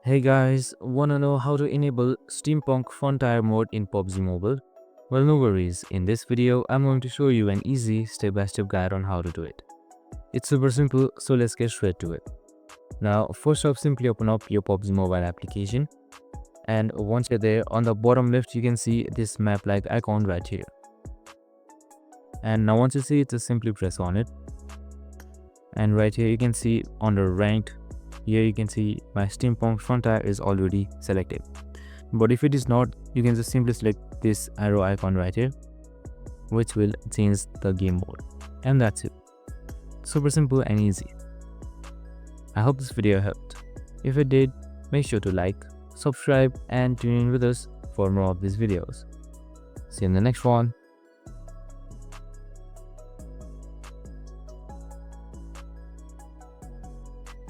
Hey guys, wanna know how to enable Steampunk fun tire mode in PUBG Mobile? Well, no worries. In this video, I'm going to show you an easy step-by-step guide on how to do it. It's super simple, so let's get straight to it. Now, first off, simply open up your PUBG Mobile application. And once you're there, on the bottom left, you can see this map-like icon right here. And now once you see it, just simply press on it. And right here, you can see under ranked, here you can see my Steampunk front tire is already selected. But if it is not, you can just simply select this arrow icon right here, which will change the game mode. And that's it. Super simple and easy. I hope this video helped. If it did, make sure to like, subscribe and tune in with us for more of these videos. See you in the next one.